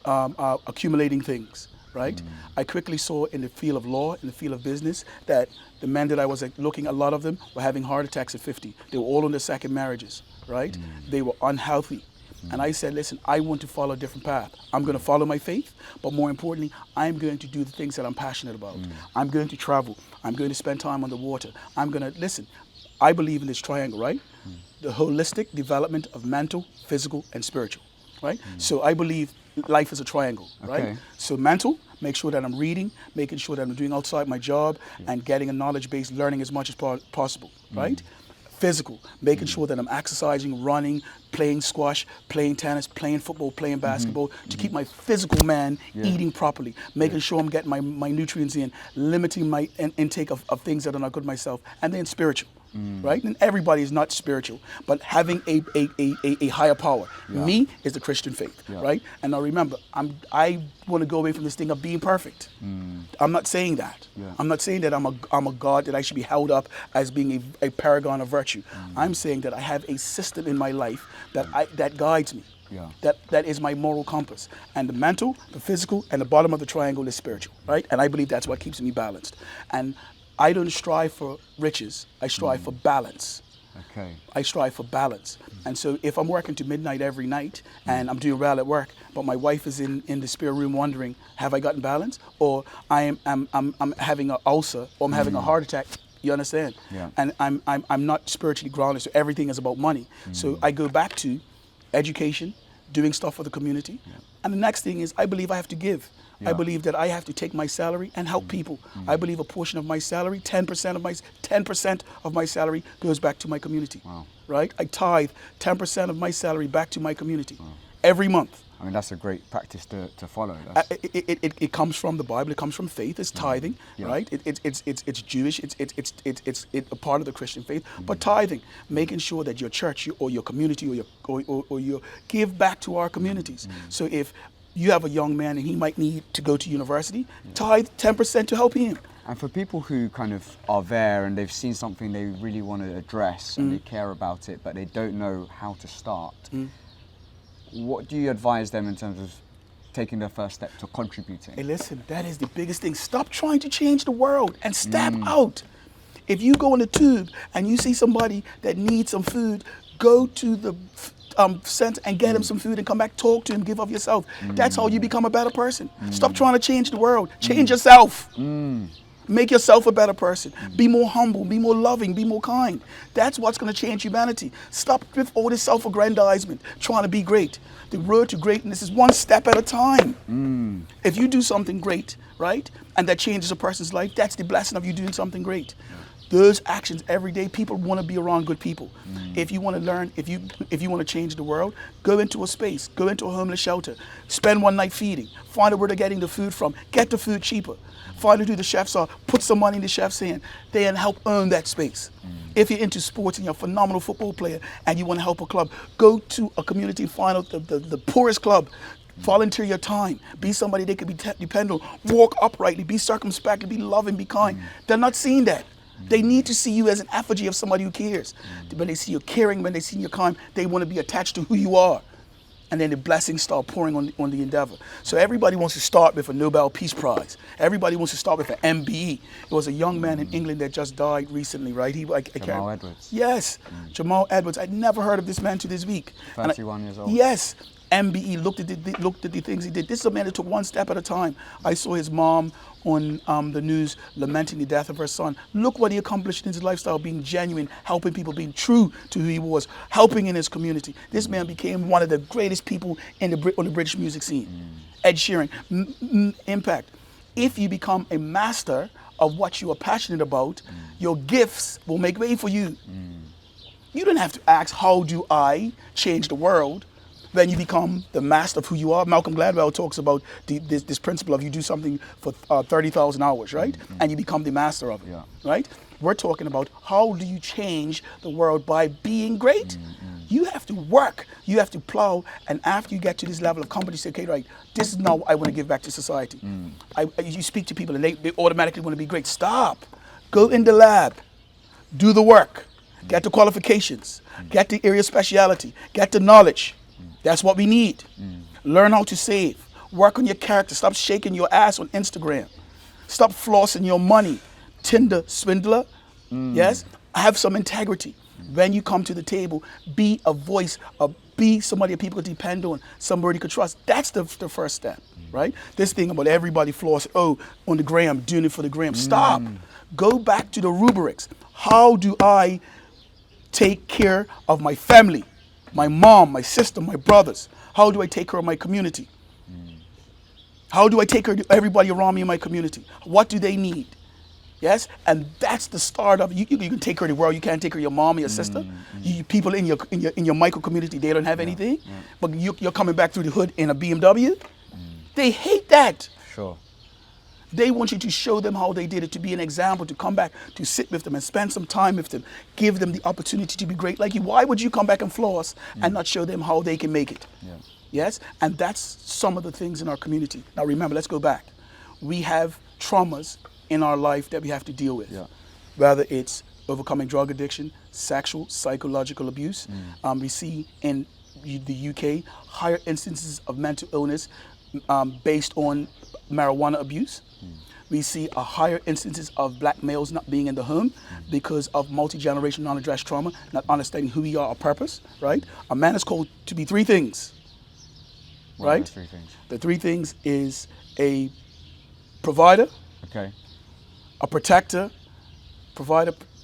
accumulating things, right? I quickly saw in the field of law, in the field of business, that the men that I was looking, a lot of them were having heart attacks at 50. They were all on their second marriages, right? They were unhealthy. And I said, listen, I want to follow a different path. I'm going to follow my faith, but more importantly, I'm going to do the things that I'm passionate about. I'm going to travel. I'm going to spend time on the water. I'm going to, listen, I believe in this triangle, right? The holistic development of mental, physical, and spiritual, right? So I believe life is a triangle, right? So mental, make sure that I'm reading, making sure that I'm doing outside my job and getting a knowledge base, learning as much as possible, right? Physical, making sure that I'm exercising, running, playing squash, playing tennis, playing football, playing basketball, to keep my physical man eating properly, making sure I'm getting my nutrients in, limiting my intake of things that are not good myself, and then spiritual. Right? And everybody is not spiritual, but having a higher power. Me is the Christian faith, right? And now remember, I want to go away from this thing of being perfect. I'm not saying that. I'm not saying that I'm a God that I should be held up as being a paragon of virtue. I'm saying that I have a system in my life that guides me. That is my moral compass. And the mental, the physical, and the bottom of the triangle is spiritual, right? And I believe that's what keeps me balanced. And I don't strive for riches, I strive for balance. I strive for balance. And so if I'm working to midnight every night and I'm doing well at work, but my wife is in the spare room wondering, have I gotten balance? Or I'm having an ulcer, or I'm having a heart attack. You understand? And I'm not spiritually grounded, so everything is about money. So I go back to education, doing stuff for the community. And the next thing is, I believe I have to give. I believe that I have to take my salary and help people. I believe a portion of my salary, 10% of my salary goes back to my community. Right? I tithe 10% of my salary back to my community every month. I mean, that's a great practice to follow. It comes from the Bible. It comes from faith. It's tithing, right? It's Jewish. It's a part of the Christian faith. But tithing, making sure that your church or your community or your give back to our communities. So if you have a young man and he might need to go to university, tithe 10% to help him. And for people who kind of are there and they've seen something they really want to address and they care about it, but they don't know how to start, what do you advise them in terms of taking their first step to contributing? Hey, listen, that is the biggest thing. Stop trying to change the world and step out. If you go in the tube and you see somebody that needs some food, go to the center and get him some food and come back, talk to him, give of yourself. That's how you become a better person. Stop trying to change the world. Change yourself. Make yourself a better person. Be more humble, be more loving, be more kind. That's what's going to change humanity. Stop with all this self-aggrandizement, trying to be great. The road to greatness is one step at a time. If you do something great, right, and that changes a person's life, that's the blessing of you doing something great. Those actions every day, people want to be around good people. If you want to learn, if you want to change the world, go into a space, go into a homeless shelter, spend one night feeding, find out where they're getting the food from, get the food cheaper, find out who the chefs are, put some money in the chef's hand, then help earn that space. If you're into sports and you're a phenomenal football player and you want to help a club, go to a community and find out the poorest club, Volunteer your time. Be somebody they could be depend on. Walk uprightly. Be circumspect. Be loving. Be kind. They're not seeing that. They need to see you as an effigy of somebody who cares. When they see you caring, when they see you kind, they want to be attached to who you are. And then the blessings start pouring on the endeavor. So everybody wants to start with a Nobel Peace Prize. Everybody wants to start with an MBE. There was a young man in England that just died recently, right? Jamal Edwards. Yes, Jamal Edwards. I'd never heard of this man to this week. 31 years old. Yes. MBE, looked at the things he did. This is a man that took one step at a time. I saw his mom on the news lamenting the death of her son. Look what he accomplished in his lifestyle, being genuine, helping people, being true to who he was, helping in his community. This man became one of the greatest people on the British music scene. Ed Sheeran, impact. If you become a master of what you are passionate about, your gifts will make way for you. You don't have to ask, how do I change the world? Then you become the master of who you are. Malcolm Gladwell talks about this principle of you do something for 30,000 hours, right? And you become the master of it, right? We're talking about how do you change the world by being great? You have to work, you have to plow, and after you get to this level of competence, you say, okay, right, this is now what I want to give back to society. You speak to people and they automatically want to be great. Stop. Go in the lab, do the work, get the qualifications, get the area of speciality, get the knowledge. That's what we need. Learn how to save. Work on your character. Stop shaking your ass on Instagram. Stop flossing your money. Tinder swindler. Yes? Have some integrity. When you come to the table, be a voice, be somebody that people can depend on, somebody you can trust. That's the first step, right? This thing about everybody floss, on the gram, doing it for the gram. Stop. Go back to the rubrics. How do I take care of my family? My mom, my sister, my brothers. How do I take care of my community? How do I take care of everybody around me in my community? What do they need? Yes, and that's the start of it. You can take care of the world. You can't take care of your mom or your sister. People in your micro community, they don't have anything, but you're coming back through the hood in a BMW. They hate that. Sure. They want you to show them how they did it, to be an example, to come back, to sit with them and spend some time with them, give them the opportunity to be great like you. Why would you come back and floss and not show them how they can make it? Yes, and that's some of the things in our community. Now remember, let's go back. We have traumas in our life that we have to deal with, whether it's overcoming drug addiction, sexual, psychological abuse. We see in the UK higher instances of mental illness based on marijuana abuse. We see a higher instances of black males not being in the home because of multi-generational non-addressed trauma, not understanding who we are, our purpose, right? A man is called to be three things, right? Three things? The three things is a provider, a protector,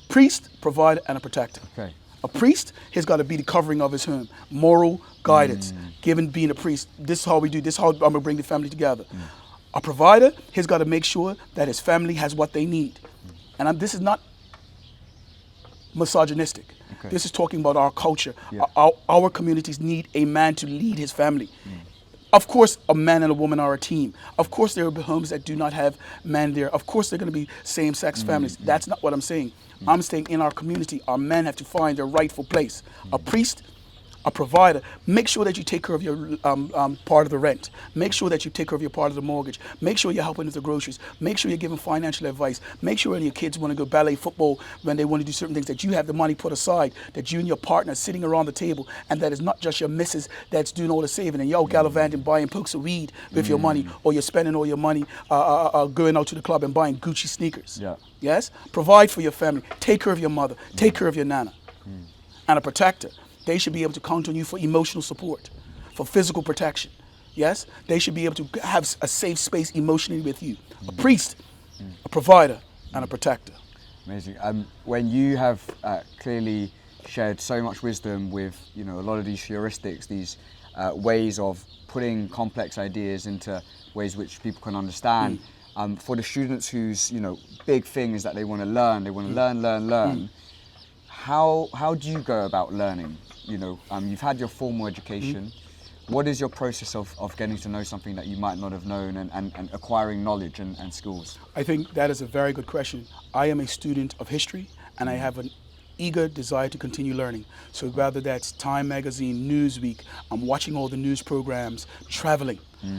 priest, provider, and a protector. A priest has got to be the covering of his home, moral guidance, being a priest. This is how we do, this is how I'm going to bring the family together. A provider has got to make sure that his family has what they need. And this is not misogynistic. This is talking about our culture. Our communities need a man to lead his family. Of course, a man and a woman are a team. Of course, there will be homes that do not have men there. Of course, there are going to be same-sex families. That's not what I'm saying. I'm saying in our community, our men have to find their rightful place. A priest, a provider, make sure that you take care of your part of the rent. Make sure that you take care of your part of the mortgage. Make sure you're helping with the groceries. Make sure you're giving financial advice. Make sure when your kids want to go ballet, football, when they want to do certain things, that you have the money put aside, that you and your partner are sitting around the table, and that it's not just your missus that's doing all the saving and you're gallivanting, buying pokes of weed with your money, or you're spending all your money going out to the club and buying Gucci sneakers. Yes? Provide for your family. Take care of your mother. Take care of your nana. And a protector. They should be able to count on you for emotional support, for physical protection. Yes? They should be able to have a safe space emotionally with you. A priest, a provider, and a protector. Amazing. When you have clearly shared so much wisdom with a lot of these heuristics, these ways of putting complex ideas into ways which people can understand, for the students whose big thing is that they want to learn, learn. How do you go about learning? You've had your formal education. What is your process of getting to know something that you might not have known and acquiring knowledge and skills? I think that is a very good question. I am a student of history, and I have eager desire to continue learning. So whether that's Time Magazine, Newsweek, I'm watching all the news programs, traveling.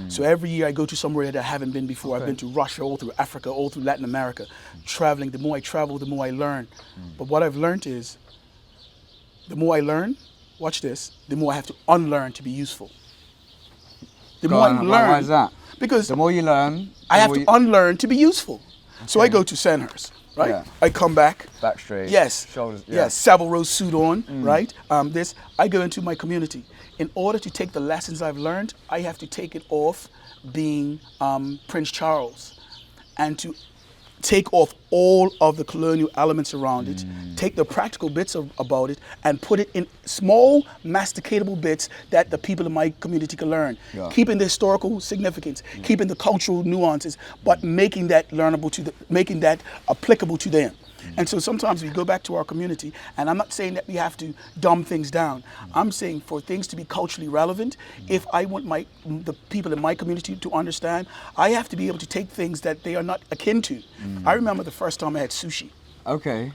So every year I go to somewhere that I haven't been before. I've been to Russia, all through Africa, all through Latin America. Traveling, the more I travel, the more I learn. But what I've learned is, the more I learn, watch this, the more I have to unlearn to be useful. The more I learn. Why is that? Because the more you learn, I have to unlearn to be useful. So I go to Sandhurst, right? Yeah. I come back. Back straight. Yes. Shoulders. Yeah. Yes. Savile Row suit on, right? I go into my community. In order to take the lessons I've learned, I have to take it off being Prince Charles, and to take off all of the colonial elements around it, take the practical bits about it, and put it in small, masticatable bits that the people in my community can learn. Yeah. Keeping the historical significance, keeping the cultural nuances, but making that learnable making that applicable to them. And so sometimes we go back to our community, and I'm not saying that we have to dumb things down. I'm saying for things to be culturally relevant, if I want the people in my community to understand, I have to be able to take things that they are not akin to. I remember the first time I had sushi. Okay.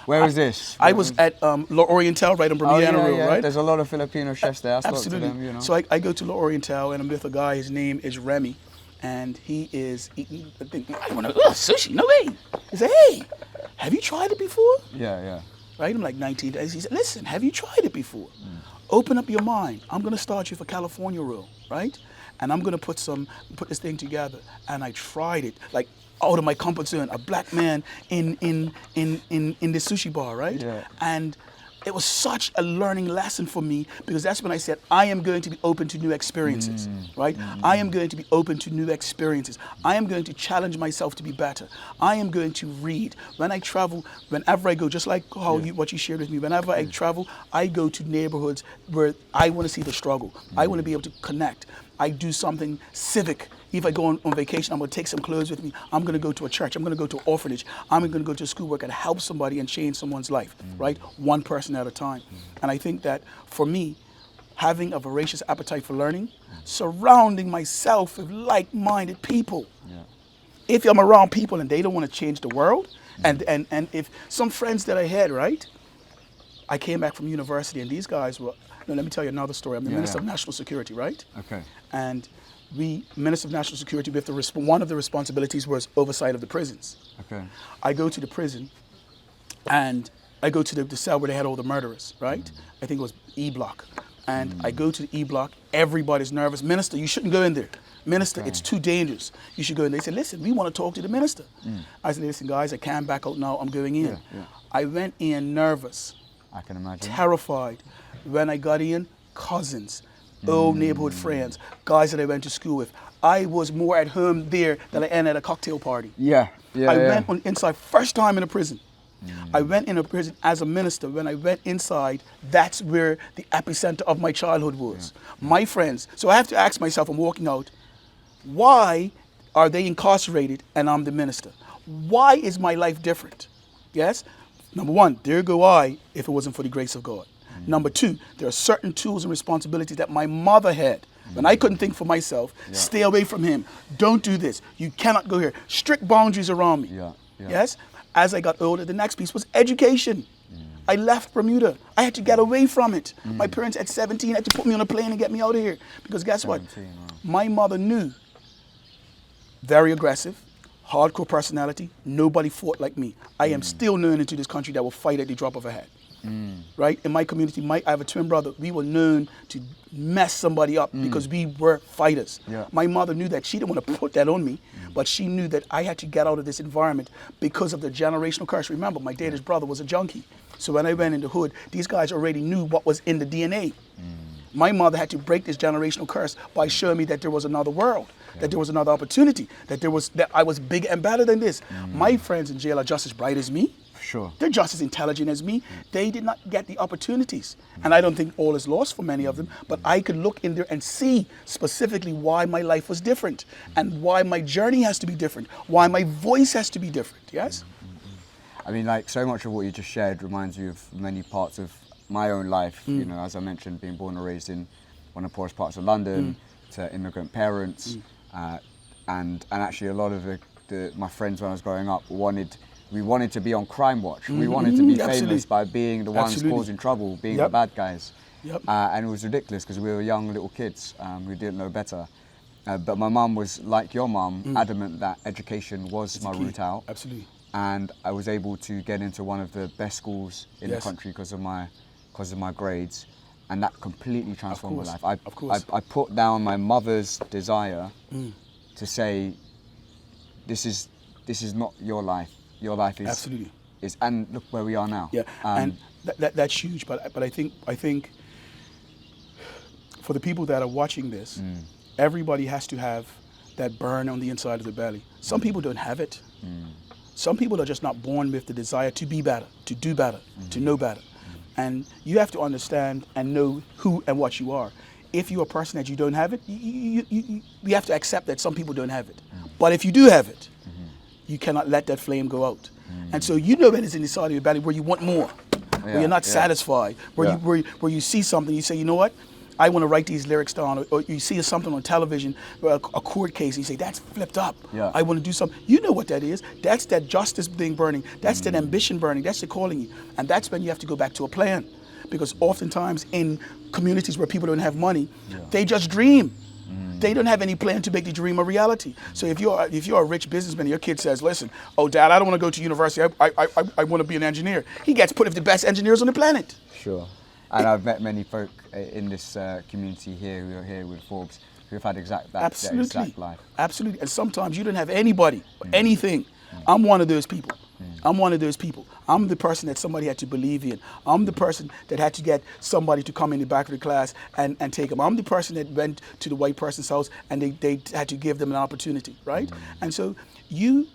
Where is this? I was at La Oriental, right on Bermuda Road, right? There's a lot of Filipino chefs there. I spoke Absolutely. to them, you know. So I go to La Oriental, and I'm with a guy, his name is Remy, and he is eating, I want to, sushi, no way. He said, hey, have you tried it before? Yeah. Right, I'm like 19 days. He said, listen, have you tried it before? Open up your mind. I'm gonna start you for California roll, right? And I'm gonna put this thing together. And I tried it, like out of my comfort zone, a black man in the sushi bar, right? Yeah. And it was such a learning lesson for me, because that's when I said, I am going to be open to new experiences, right? I am going to be open to new experiences. I am going to challenge myself to be better. I am going to read. When I travel, whenever I go, just like what you shared with me, whenever I travel, I go to neighborhoods where I want to see the struggle. I want to be able to connect. I do something civic. If I go on vacation, I'm going to take some clothes with me. I'm going to go to a church. I'm going to go to an orphanage. I'm going to go to a school where I can help somebody and change someone's life, right? One person at a time. And I think that for me, having a voracious appetite for learning, surrounding myself with like-minded people. Yeah. If I'm around people and they don't want to change the world, and if some friends that I had, right? I came back from university, and these guys were, let me tell you another story. I'm the Minister of National Security, right? Okay. And Minister of National Security, one of the responsibilities was oversight of the prisons. Okay. I go to the prison, and I go to the cell where they had all the murderers, right? I think it was E block. And I go to the E block, everybody's nervous. Minister, you shouldn't go in there. Minister, it's too dangerous. You should go in. They said, listen, we want to talk to the minister. I said, listen, guys, I can't back out now. I'm going in. Yeah. I went in nervous. I can imagine. Terrified. When I got in, cousins, old neighborhood friends, guys that I went to school with. I was more at home there than I am at a cocktail party. I went inside, first time in a prison. I went in a prison as a minister. When I went inside, that's where the epicenter of my childhood was. My friends. So I have to ask myself, I'm walking out, why are they incarcerated and I'm the minister? Why is my life different? Yes? Number one, there go I if it wasn't for the grace of God. Number two, there are certain tools and responsibilities that my mother had when I couldn't think for myself. Stay away from him. Don't do this. You cannot go here. Strict boundaries around me. Yes? As I got older, the next piece was education. I left Bermuda. I had to get away from it. My parents at 17 had to put me on a plane and get me out of here. Because guess what? My mother knew. Very aggressive, hardcore personality. Nobody fought like me. I am still known into this country that will fight at the drop of a hat. Right? In my community, I have a twin brother. We were known to mess somebody up because we were fighters. My mother knew that. She didn't want to put that on me, but she knew that I had to get out of this environment because of the generational curse. Remember, my dad's brother was a junkie. So when I went in the hood, these guys already knew what was in the DNA. My mother had to break this generational curse by showing me that there was another world, that there was another opportunity, that I was bigger and better than this. My friends in jail are just as bright as me. Sure. They're just as intelligent as me. They did not get the opportunities. And I don't think all is lost for many of them, but I could look in there and see specifically why my life was different and why my journey has to be different, why my voice has to be different, yes? I mean, like, so much of what you just shared reminds me of many parts of my own life. You know, as I mentioned, being born and raised in one of the poorest parts of London, to immigrant parents, and actually a lot of my friends when I was growing up wanted we wanted to be on Crime Watch. We wanted to be famous by being the ones Absolutely. causing trouble, being the Yep. bad guys. Yep. And it was ridiculous because we were young little kids who didn't know better. But my mum was, like your mum, adamant that education was my key. route out. Absolutely. And I was able to get into one of the best schools in the Yes. country because of my grades. And that completely transformed my course, life. of course. I put down my mother's desire to say, this is not your life. Your life is Absolutely. And look where we are now. Yeah, and that's huge. But I think for the people that are watching this, everybody has to have that burn on the inside of the belly. Some people don't have it. Some people are just not born with the desire to be better, to do better, to know better. And you have to understand and know who and what you are. If you're a person that you don't have it, you have to accept that some people don't have it. But if you do have it, you cannot let that flame go out. And so you know that it's in the side of your belly where you want more, where you're not satisfied, where you see something, you say, you know what? I want to write these lyrics down, or you see something on television, a court case, and you say, that's flipped up. Yeah. I want to do something. You know what that is. That's that justice thing burning. That's that ambition burning. That's the calling you. And that's when you have to go back to a plan. Because oftentimes in communities where people don't have money, they just dream. They don't have any plan to make the dream a reality. So if you're a rich businessman, your kid says, listen, oh, Dad, I don't want to go to university. I want to be an engineer. He gets put with the best engineers on the planet. Sure. And I've met many folk in this community here who are here with Forbes who have had that exact life. Absolutely. And sometimes you don't have anybody or anything. I'm one of those people. I'm one of those people. I'm the person that somebody had to believe in. I'm the person that had to get somebody to come in the back of the class and take them. I'm the person that went to the white person's house and they had to give them an opportunity, right? And so you,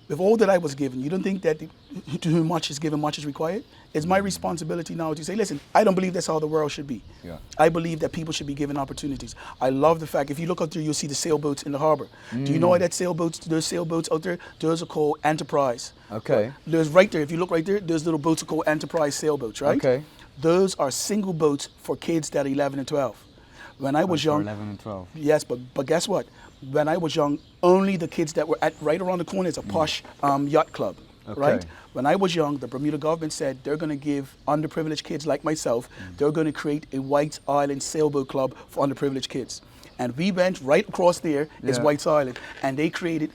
with all that I was given, you don't think that to whom much is given, much is required? It's my responsibility now to say, listen, I don't believe that's how the world should be. Yeah. I believe that people should be given opportunities. I love the fact, if you look out there, you'll see the sailboats in the harbor. Do you know why those sailboats out there, those are called Enterprise. Okay. There's right there, if you look right there, those little boats are called Enterprise sailboats, right? Okay. Those are single boats for kids that are 11 and 12. When I was young, 11 and 12. yes, but guess what? When I was young, only the kids that were right around the corner is a posh yacht club, right? When I was young, the Bermuda government said they're going to give underprivileged kids like myself, they're going to create a White Island sailboat club for underprivileged kids. And we went right across there is White Island, and they created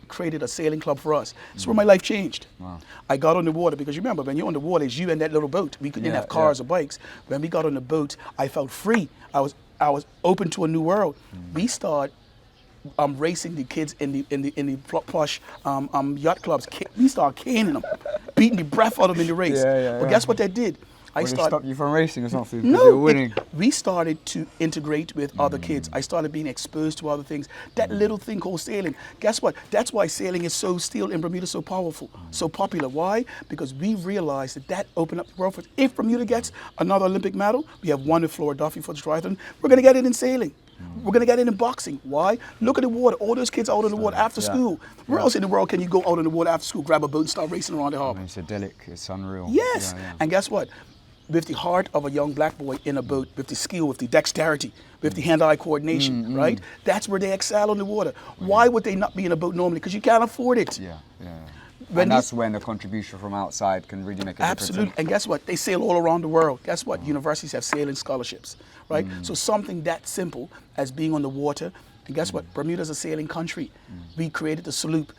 created a sailing club for us. That's where my life changed. Wow. I got on the water because remember, when you're on the water, it's you and that little boat. We didn't have cars or bikes. When we got on the boat, I felt free. I was open to a new world. We started racing the kids in the plush yacht clubs. We started caning them, beating the breath out of them in the race. But guess what that did? They stopped you from racing or something because No, you were winning? we started to integrate with other kids. I started being exposed to other things. That little thing called sailing. Guess what? That's why sailing is still in Bermuda so powerful, so popular. Why? Because we realized that opened up the world for us. If Bermuda gets another Olympic medal, we have one with Flora Duffy for the triathlon, we're going to get it in sailing. We're going to get it in boxing. Why? Look at the water. All those kids out in the water after school. Where else in the world can you go out in the water after school, grab a boat and start racing around the harbor? It's idyllic. It's unreal. Yes. And guess what? With the heart of a young black boy in a boat, with the skill, with the dexterity, with the hand-eye coordination, right? That's where they excel on the water. Why would they not be in a boat normally? Because you can't afford it. And that's when the contribution from outside can really make a difference. Absolutely. And guess what? They sail all around the world. Guess what? Universities have sailing scholarships, right? So something that simple as being on the water. And guess what? Bermuda's a sailing country. We created the sloop.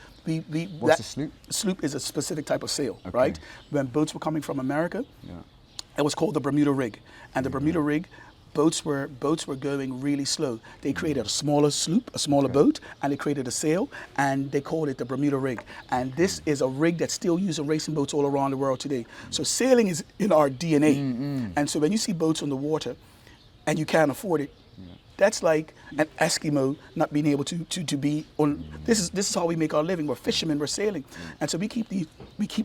What's a sloop? Sloop is a specific type of sail, right? When boats were coming from America, it was called the Bermuda rig. And the Bermuda rig, boats were going really slow. They created a smaller sloop, a smaller boat, and they created a sail, and they called it the Bermuda rig. And this is a rig that's still used in racing boats all around the world today. So sailing is in our DNA. And so when you see boats on the water and you can't afford it, that's like an Eskimo not being able to be on. This is how we make our living. We're fishermen. We're sailing, and so we keep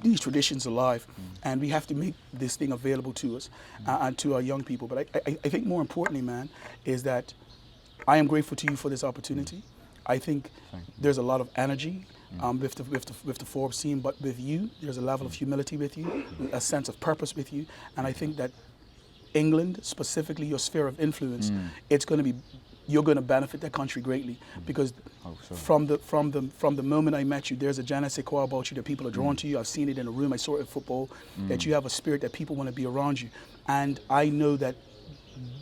these traditions alive, and we have to make this thing available to us and to our young people. But I think more importantly, man, is that I am grateful to you for this opportunity. I think there's a lot of energy with the Forbes team, but with you, there's a level of humility with you, a sense of purpose with you, and I think that England, specifically your sphere of influence, it's going to be you're going to benefit the country greatly, because from the moment I met you, there's a je ne sais quoi about you that people are drawn to you. I've seen it in the room, I saw it in football, that you have a spirit that people want to be around you. And I know that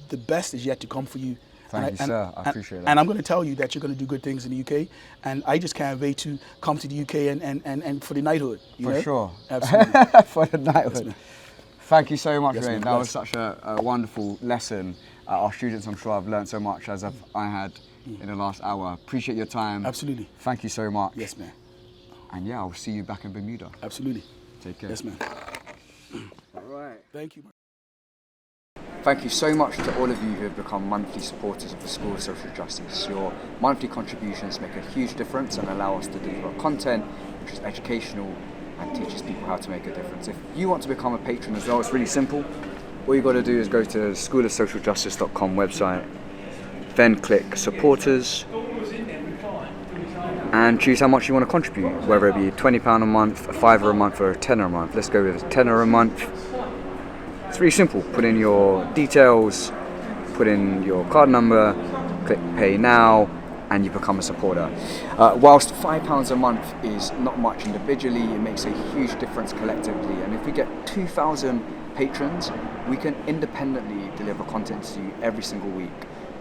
the best is yet to come for you. Thank you, sir. I appreciate that. And I'm going to tell you that you're going to do good things in the UK. And I just can't wait to come to the UK and for the knighthood. For sure. Absolutely. For the knighthood. Yes, thank you so much, Yes, Wayne. man. That was such a wonderful lesson. Our students, I'm sure, have learned so much as I had in the last hour. Appreciate your time. Absolutely. Thank you so much. Yes, man. And yeah, I'll see you back in Bermuda. Absolutely. Take care. Yes, man. All right. Thank you. Thank you so much to all of you who have become monthly supporters of the School of Social Justice. Your monthly contributions make a huge difference and allow us to deliver content which is educational and teaches people how to make a difference. If you want to become a patron as well, it's really simple. All you've got to do is go to the schoolofsocialjustice.com website, then click supporters and choose how much you want to contribute, whether it be £20 a month, a £5 a month or a £10 a month. Let's go with a £10 a month. It's really simple. Put in your details, put in your card number, click pay now, and you become a supporter. Whilst £5 a month is not much individually, it makes a huge difference collectively. And if we get 2,000 patrons, we can independently deliver content to you every single week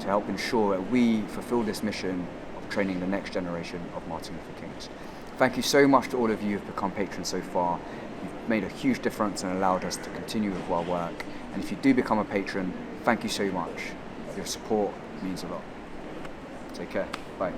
to help ensure that we fulfill this mission of training the next generation of Martin Luther Kings. Thank you so much to all of you who have become patrons so far. You've made a huge difference and allowed us to continue with our work. And if you do become a patron, thank you so much. Your support means a lot. Take care. Bye.